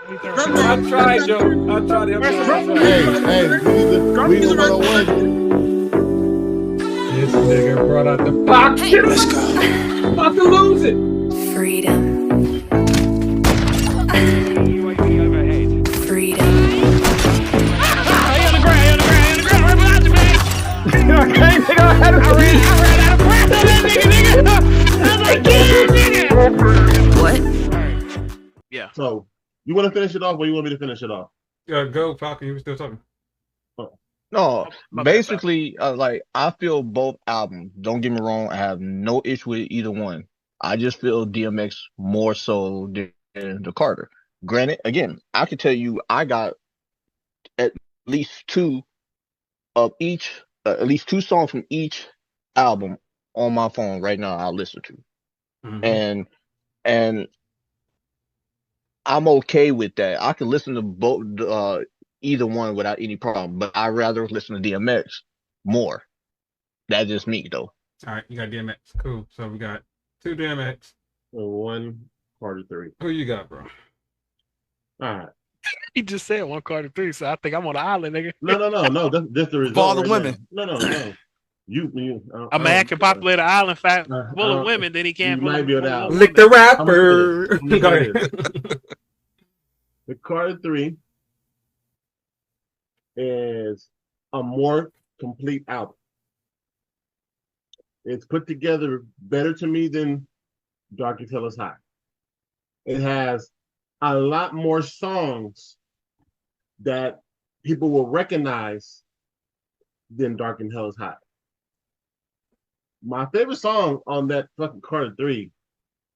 I tried, Joe. I tried to help you. Hey, we the 101. This nigga brought out the box. Hey, let's go. About to lose it. Freedom. Freedom. He on the ground, right behind you, man. I ran out of breath on that nigga. I was like, get out, nigga. What? Yeah. So, you want to finish it off, or you want me to finish it off? Go, Falcon. You were still talking. No, My bad, basically, like I feel both albums. Don't get me wrong, I have no issue with either one. I just feel DMX more so than the Carter. Granted, again, I can tell you I got at least two of each, at least two songs from each album on my phone right now. I'll listen to, and I'm okay with that. I can listen to both, either one without any problem. But I rather listen to DMX more. That's just me, though. All right, you got DMX. Cool. So we got two DMX. One Carter 3. Who you got, bro? All right. He just said one Carter 3, so I think I'm on the island, nigga. No. That's the result. For all the women. No. You. A man can populate an island full of women, then he can't. You might be on the island. Lick the rapper. Go ahead. The Carter 3 is a more complete album. It's put together better to me than Dark and Tell Us High. It has a lot more songs that people will recognize than Dark and Tell Us High. My favorite song on that fucking Carter 3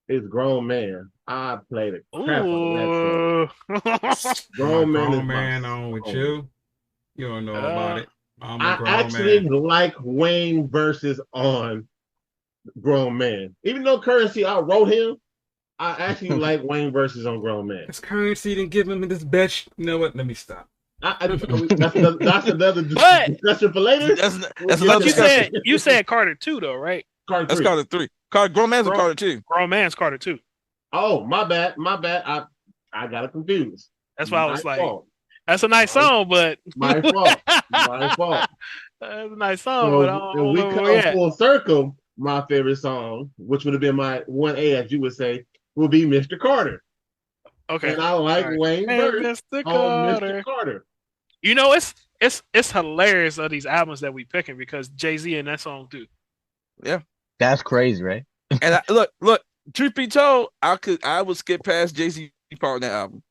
is Grown Man. I played it. Grown Man on with you. You don't know about it. I actually like Wayne verses on Grown Man. Even though Currency outwrote him, I actually like Wayne verses on Grown Man. This Currency didn't give him this bitch. You know what? Let me stop. That's another discussion for later. That's another discussion. You said Carter 2 though, right? Carter 3. That's Carter 3. Grown Man's a Carter 2. Grown Man's Carter 2. Oh, my bad. I got it confused. That's why I was like, that's a nice song, but my fault. That's a nice song, but I don't if we know come full circle, my favorite song, which would have been my 1A, as you would say, would be Mr. Carter. Okay. And I like Wayne verse on Mr. Carter. You know, it's hilarious of these albums that we picking because Jay-Z in that song too. Yeah. That's crazy, right? And look, truth be told, I would skip past Jay-Z part on that album.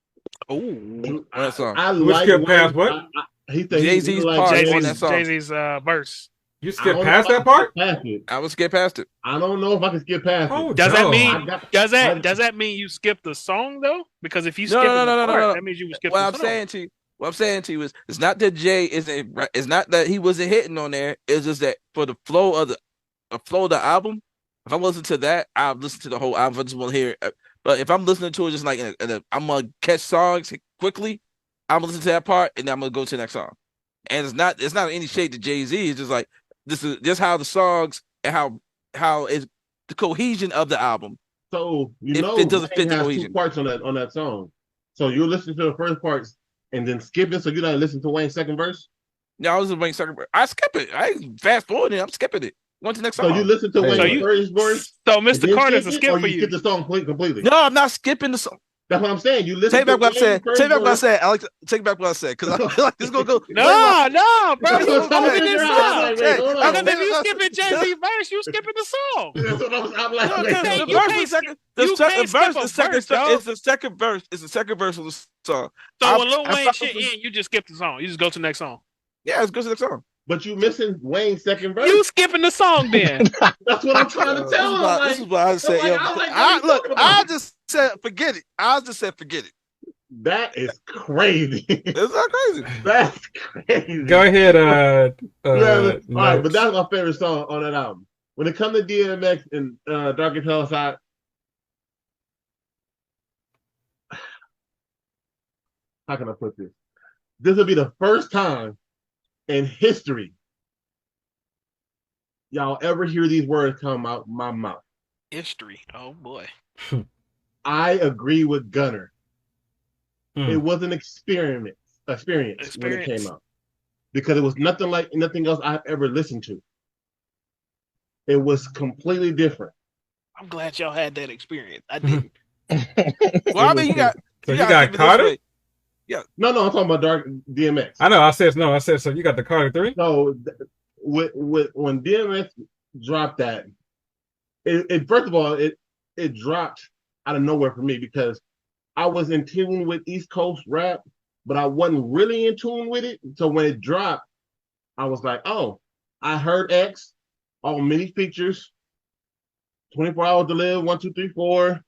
Oh, that song. I like skip past what? Jay-Z's part on that song. Jay-Z's verse. You skip past that part? I would skip past it. I don't know if I can skip past it. Does that mean you skip the song though? Because if you skip no. that means you would skip What the I'm song. What I'm saying to you is, it's not that Jay isn't. It's not that he wasn't hitting on there. It's just that for the flow of the album, if I'm listening to that, I'll listen to the whole album. I just want to hear it. But if I'm listening to it, just like I'm gonna catch songs quickly, I'm gonna listen to that part, and then I'm gonna go to the next song. And it's not any shade to Jay-Z. It's just like this is just how the songs and how is the cohesion of the album. So it doesn't fit the has cohesion. 2 parts on that song. So you listen to the first parts and then skip it. So you don't listen to Wayne's second verse. No, I was Wayne's second verse. I skip it. I fast forward it. I'm skipping it. Going to the next song. So you listen to Wayne's first verse. So Mr. Carter's a skip for you. Skip the song completely. No, I'm not skipping the song. That's what I'm saying. You listen. Take back what I said. Take back what I said. Alex, take back what I said because I feel like this is gonna go. No, bro. That's what I'm Open this saying. up. Hold on. Because if you skipping Jay-Z verse, you skipping the song. That's what I'm like. It's the second verse. It's the second verse of the song. So when Lil Wayne shit in, you just skip the song. You just go to the next song. Yeah, let's go to the next song. But you missing Wayne's second verse. You skipping the song then. That's what I'm trying to tell him. This is what I said. I just said forget it. I just said forget it. That is crazy. It's not crazy. That's crazy. Go ahead. All right, but that's my favorite song on that album. When it comes to DMX and Dark and Tell Us High, how can I put this? This will be the first time in history y'all ever hear these words come out my mouth. History. Oh boy. I agree with Gunner. It was an experience when it came out because it was nothing like nothing else I've ever listened to. It was completely different. I'm glad y'all had that experience. I didn't. Well, I mean, you got Carter? No, I'm talking about Dark DMX. I know. I said so. You got the Carter 3. So with when DMX dropped that, it first of all it dropped out of nowhere for me because I was in tune with East Coast rap, but I wasn't really in tune with it. So when it dropped, I was like, oh, I heard X, all mini features, 24 Hours to Live, 1, 2, 3, 4.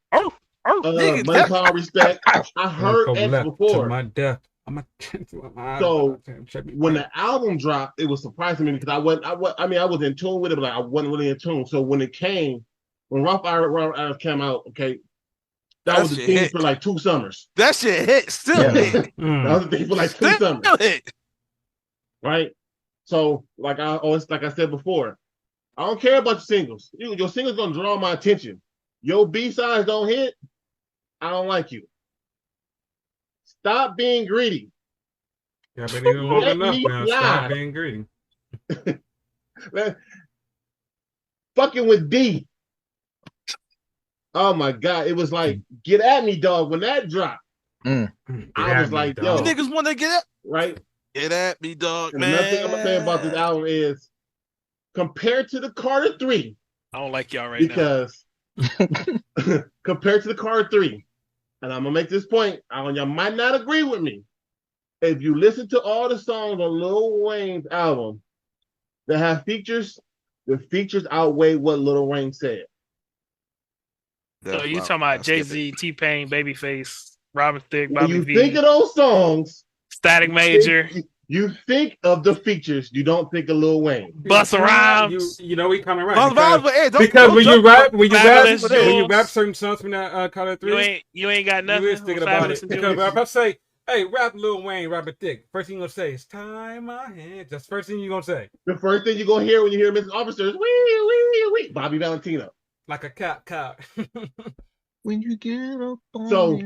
Money, Power, Respect. I heard X before. To my death. So when the album dropped, it was surprising me because I was in tune with it, but I wasn't really in tune. So when Rough Riders came out, okay, that was the thing for like 2 summers. That shit hit, still hit. That was the thing for like 2 summers. Hit. Right? So like I said before, I don't care about your singles. Your singles gonna draw my attention. Your B-sides don't hit, I don't like you. Stop being greedy. Yeah, but even long enough now. Stop being greedy. Fucking with D. Oh my God. It was like, get at me, dog. When that dropped, I was like, yo. You niggas want to get up? Right? Get at me, dog, and man. another thing I'm going to say about this album is, compared to the Carter 3. I don't like y'all right because, compared to the Carter 3, and I'm going to make this point, y'all might not agree with me. If you listen to all the songs on Lil Wayne's album that have features, the features outweigh what Lil Wayne said. So you talking about Jay-Z, T-Pain, Babyface, Robin Thicke, Bobby When V. you think of those songs, Static Major. You think of the features. You don't think of Lil Wayne. Busta Rhymes. You know we coming right. Because when you rap certain songs from that Carter 3, you ain't got nothing. You is thinking about it. Because I'm about to say, hey, rap Lil Wayne, Robert Thicke. First thing you gonna say is "Tie my hands." That's the first thing you gonna say. The first thing you gonna hear when you hear Mrs. Officer is "Wee." Bobby Valentino. Like a cop. When you get up on so,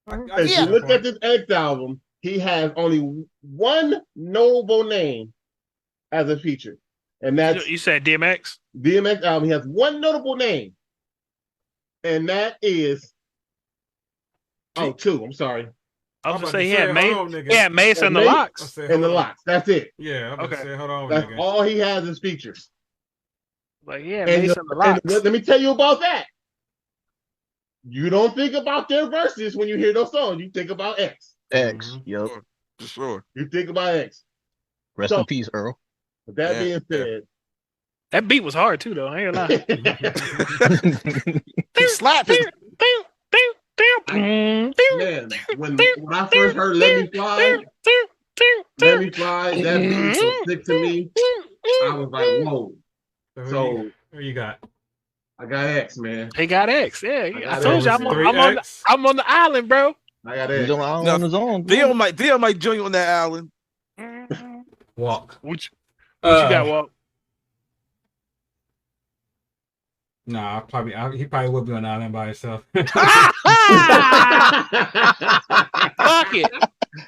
if you look at this X album, he has only one notable name as a feature. And that's... You said DMX? DMX album, he has one notable name. And that is... Oh, 2, I'm sorry. I was going to say, Mace and the Locks. And the Locks, that's it. Yeah, I'm going to say, hold on, that's nigga. All he has is features. Like, Mace and the Locks. Let me tell you about that. You don't think about their verses when you hear those songs. You think about X. Yep. For sure. You think about X. Rest in peace, Earl. With that being said. That beat was hard too, though. I ain't gonna lie. He slapped it. Man, when I first heard Let Me Fly, that beat was so sick to me. I was like, whoa. So who you got? I got X, man. He got X. Yeah, I told you I'm on the island, bro. I got X. He's on his own. Dion might join you on that island. Walk. What you got, Walk? Nah, he probably would be on the island by himself. Fuck it.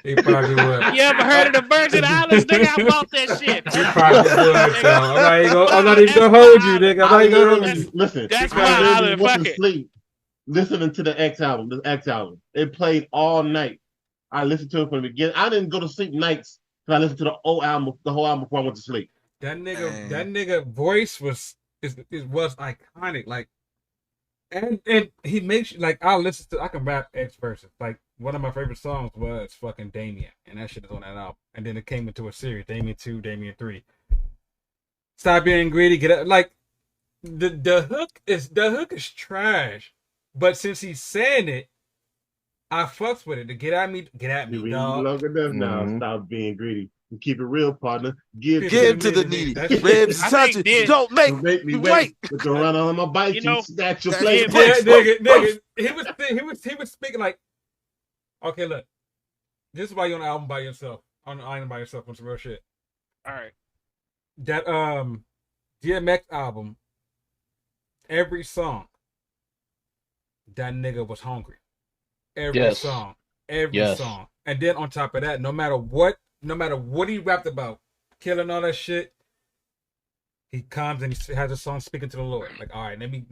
He probably would. You ever heard of the Virgin Islands? Nigga, I bought that shit. He probably would. So I'm not even gonna hold you, nigga. I'm not even gonna hold you. Listen, that's my island. Fuck it. Sleep, listening to the X album. It played all night. I listened to it from the beginning. I didn't go to sleep nights because I listened to the whole album before I went to sleep. That nigga voice was iconic. Like, and he makes you like. I can rap X verses. Like, one of my favorite songs was fucking Damien, and that shit is on that album. And then it came into a series, Damien 2, Damien 3. Stop being greedy, get up. Like, the hook is trash. But since he's saying it, I fucks with it. To get at me, dog. Long enough now. Stop being greedy. And keep it real, partner. Give to the needy. Ribs touch it. Don't make me wait. With the run on my bike, you snatch your plate. Nigga. He was speaking like, okay, look. This is why you're on the album by yourself. On the island by yourself on some real shit. All right. That DMX album, every song, that nigga was hungry. Every song. every Yes. song. And then on top of that, no matter what he rapped about, killing all that shit, he comes and he has a song speaking to the Lord. Like, all right, let me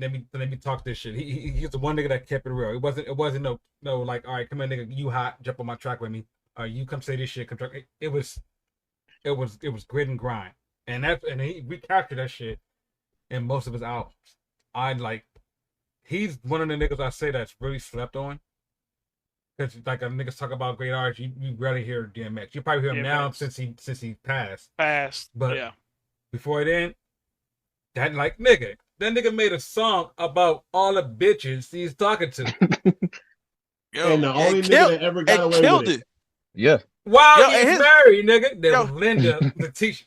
talk this shit. He's the one nigga that kept it real. It wasn't no like, all right, come on, nigga, you hot, jump on my track with me. You come say this shit. Come track. It was grit and grind, and he recaptured that shit in most of his albums. He's one of the niggas I say that's really slept on. Because like a niggas talk about great artists, you rarely hear DMX. You probably hear him now since he passed. But yeah, before then, that nigga made a song about all the bitches he's talking to. And the only nigga that ever got away with it. Yeah. Wow, he's married, nigga. There was Linda, Letitia,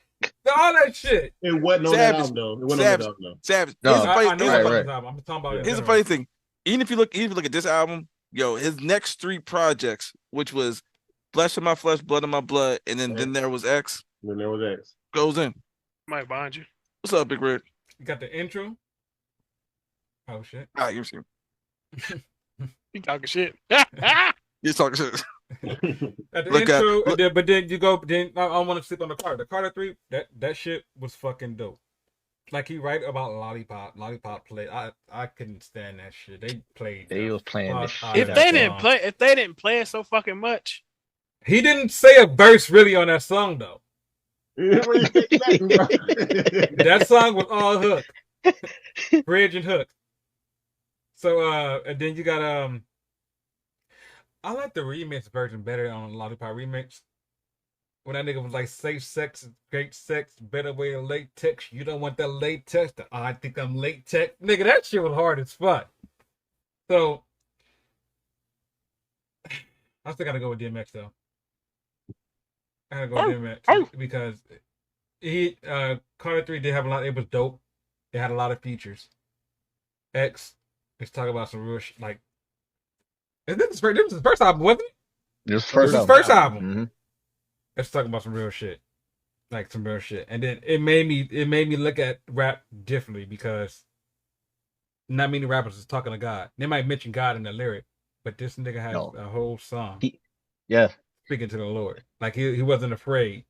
all that shit. It wasn't on that album though. It wasn't on that album though. Savage. No. I know about this album. I'm talking about. Here's the funny thing. Even if you look at this album, his next 3 projects, which was Flesh of My Flesh, Blood of My Blood, and then there was X. Then there was X. Goes in. Might bind you. What's up, Big Red? You got the intro. Oh shit. You see. You talking shit. You're talking shit. At the intro, but then you go. Then I don't want to sleep on the Carter. The Carter 3, that shit was fucking dope. Like he write about lollipop play. I couldn't stand that shit. They was playing this shit. If they didn't play it so fucking much. He didn't say a verse really on that song though. That song was all hook, bridge and hook. So and then you got I like the remix version better on Lollipop Remix. When that nigga was like, safe sex is great sex, better way of latex. You don't want that latex. I think I'm latex. Nigga, that shit was hard as fuck. So I still gotta go with DMX though. I gotta go with DMX because Carter 3 did have a lot. It was dope. It had a lot of features. X, let's talk about some real shit. Like, this was his first album, wasn't it? This was his first album. Mm-hmm. Let's talk about some real shit. Like some real shit. And then it made me look at rap differently because not many rappers is talking to God. They might mention God in the lyric, but this nigga has a whole song. Speaking to the Lord. Like he wasn't afraid.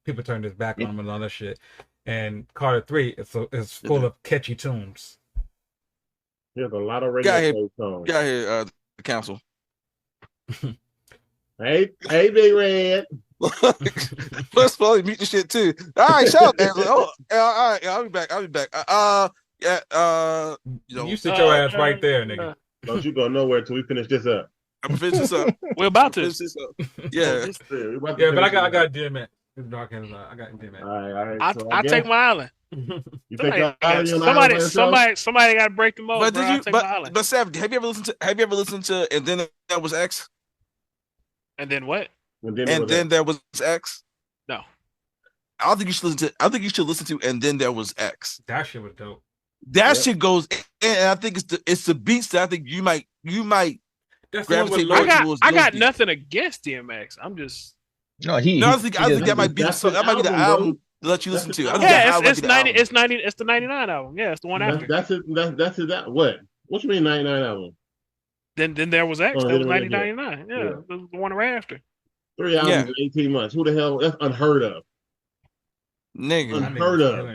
People turned his back on him and all that shit. And Carter 3 is full of catchy tunes. There's a lot of radio songs. Got here, the council. Hey, Big Red. Plus, probably mute the shit too. All right, shout out, Angela. All right, I'll be back. You sit your ass right there, nigga. Don't you go nowhere till we finish this up. I'm gonna finish this up. We're about to. Finish this up. Yeah. But I got DMX. I got DMX. All right. I take my island. You take your island? Somebody got to break the mold. But Savage, have you ever listened to and then there was X? And then what? And then there was X? No. I don't think you should listen to. I think you should listen to and then there was X. That shit was dope. That shit goes, and I think it's the beats that I think you might gravitate more towards. I got nothing against DMX. I'm just I think that might be the album to let you listen to. It's the 99 album. Yeah, it's the one after. That's it. What you mean 99 album? Then there was X. That was 1999. Yeah, it was the one right after. 3 albums in 18 months. Who the hell? That's unheard of. Nigga, unheard of.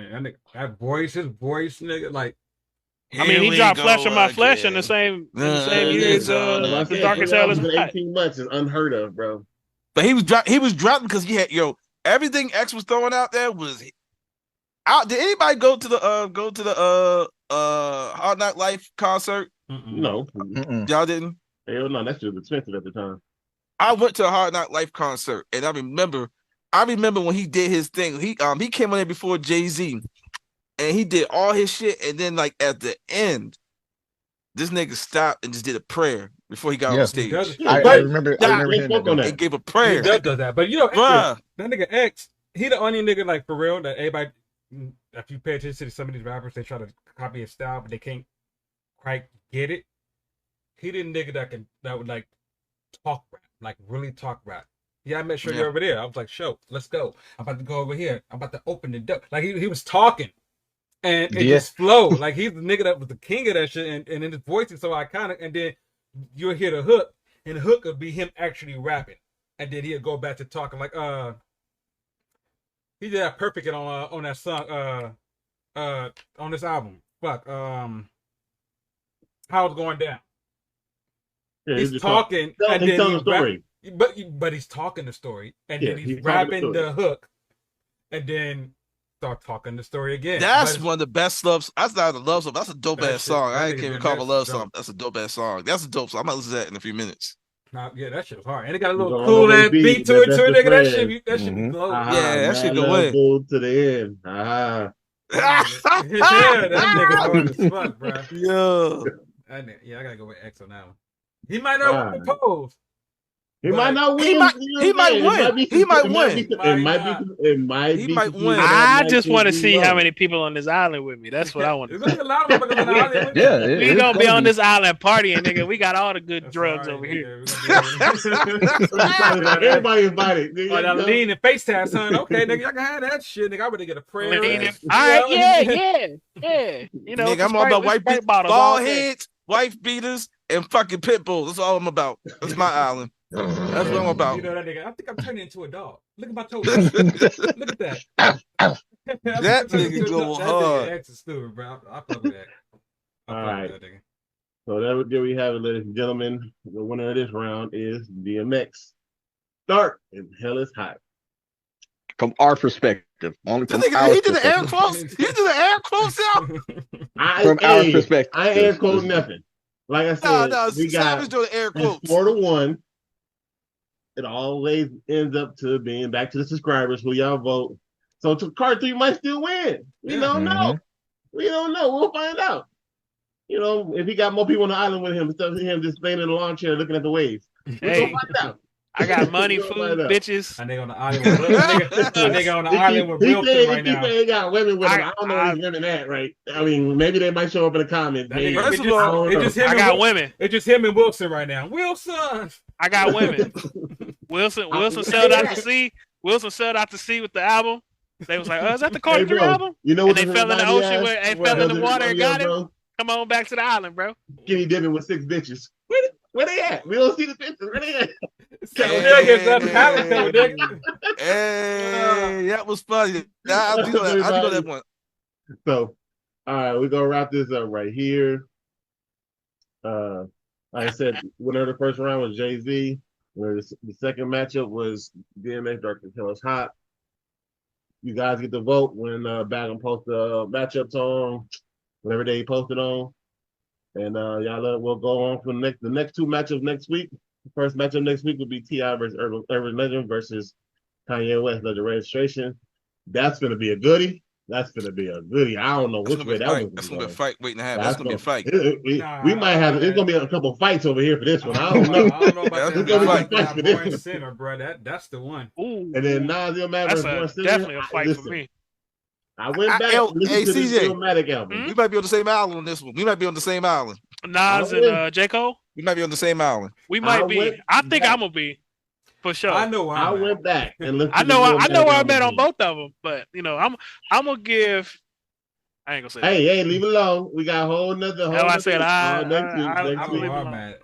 That voice, nigga, like. I mean, he dropped Flesh of My Flesh in the same year as The Darkest Hour is Night. 18 months is unheard of, bro. But he was dropping because he had everything X was throwing out there was out. Did anybody go to the Hard Knock Life concert? No. Y'all didn't? Hell no, that's just expensive at the time. I went to a Hard Knock Life concert, and I remember when he did his thing. He came on there before Jay-Z, and he did all his shit, and then like at the end, this nigga stopped and just did a prayer before he got on stage. I remember hearing that. He gave a prayer. He does that, but that nigga X, he the only nigga like for real that everybody. If you pay attention to some of these rappers, they try to copy his style, but they can't quite get it. He the nigga that would like talk rap, like really talk rap. Yeah, I met sure you're over there. I was like, show, let's go. I'm about to go over here. I'm about to open the door. Like he was talking. And it just flowed. Like he's the nigga that was the king of that shit, and then his voice is so iconic, and then you'll hear the hook, and the hook would be him actually rapping, and then he'd go back to talking like he did that perfect on that song on this album. Fuck how it's going down. Yeah, He's talking and he's then telling he's the story. but he's talking the story, and Yeah, then he's he's talking the rapping story. the hook, and then start talking the story again. That's But one of the best loves. That's not a love song. That's a dope That ass shit- song. that I nigga can't recall a DMX love is song. dope. That's a dope ass song. That's a dope song. I might listen to that in a few minutes. yeah, that shit was hard, and it got a He's little on cool the ass beat, beat to that it too, best of nigga. That friends. shit, that shit be Mhm. glowing. Yeah, that Mad shit go love in. goes to the end. Ah. Yeah, that nigga hard as fuck, bro. Yeah. Yeah, I gotta go with X on that one. He might not win the polls. He But might not win. he might- you know he what I'm might saying? win. He might win. It might He be. might win. I just want to see how many people on this island with me. That's what I want. There's gonna be a lot of motherfuckers on the island with Yeah, me. We it's gonna be gonna on this island partying, nigga. We got all the good That's drugs all over right, here. nigga. We're gonna be- Everybody invited. Nigga, Oh, that you know? lean and face tat, son. Okay, nigga, y'all can have that shit, nigga. I better get a prayer. Lean in. in. All right, You know? yeah. You know, Nigga, I'm all about white beat bottles ball all day. heads, wife beaters, and fucking pit bulls. That's all I'm about. That's my island. That's what I'm about. You know that nigga. I think I'm turning into a dog. Look at my toes. Look at that. That nigga go That hard. nigga X is stupid, bro. I fuck with that. I All fuck right. with that nigga. So there we have it, ladies and gentlemen. The winner of this round is DMX. Dark and Hell is Hot. From our perspective. Only That from nigga, our he did the air perspective. quotes. He did the air quotes out. From our Hey, perspective. I ain't quoting nothing. Like I said, No, we got Savage doing the air it's quotes. 4-1. It always ends up to being back to the subscribers who y'all vote. So to card 3 might still win. We Yeah. don't know. We don't know. We'll find out. You know, if he got more people on the island with him instead of him just staying in the lawn chair looking at the waves. We'll Hey, find out. I got money, We'll food, find out. bitches. A nigga on the island with a nigga on the island with He Wilson said- right he now. said he got women with him. I- I don't know where these women at, right? I mean, maybe they might show up in the comments. That Maybe. nigga, First of all, it's just him I and got Wil- women. It's just him and Wilson right now. Wilson. I got women. Wilson sailed out to sea. Wilson sailed out to sea with the album. They was like, "Oh, is that the Carter Hey, 3 bro, album?" you know And what they this fell in the remind me ocean. of? Where they What? fell in the This water and remind got me of, him. bro? Come on back to the island, bro. Skinny dipping with 6 bitches. Where they at? We don't see the pictures. Where they at? Niggas, that's Calico, nigga. Hey, that was funny. I'll do that. I'll do that one. So, all right, we're gonna wrap this up right here. Like I said, winner of the first round was Jay-Z. Where the second matchup was DMX Dark and Hell is Hot. You guys get to vote when BaggEmUp post the matchups on whatever day he posted on. And we'll go on for the next 2 matchups next week. The first matchup next week will be T.I. versus Urban Legend versus Kanye West Legend Registration. That's gonna be a goodie. That's gonna be a goodie. I don't know That's which gonna way be a that fight. one's That's gonna gonna be a go. fight waiting to happen. That's gonna be a fight. We might have. It's gonna be a couple fights over here for this one. I don't know. I don't know about That's that. gonna be I a fight got for this Born one. Sinner, bro. That's the one. Ooh, And then Nas Illmatic that's versus Born Sinner. definitely a fight for me. I went back Hey, and listened to the CJ. Illmatic album. We might be on the same island on this one. We might be on the same island. Nas win. and J. Cole. We might be on the same island. We might I be. went I think back. I'm gonna be, for sure. I know where I I'm at. went back and listened. I to know. the I know Illmatic where I'm album at on again. both of them, but you know, I'm gonna give. I ain't gonna say that. Hey, leave it alone. We got a whole nother. Hell, I said next week. I Next know week. where I'm at.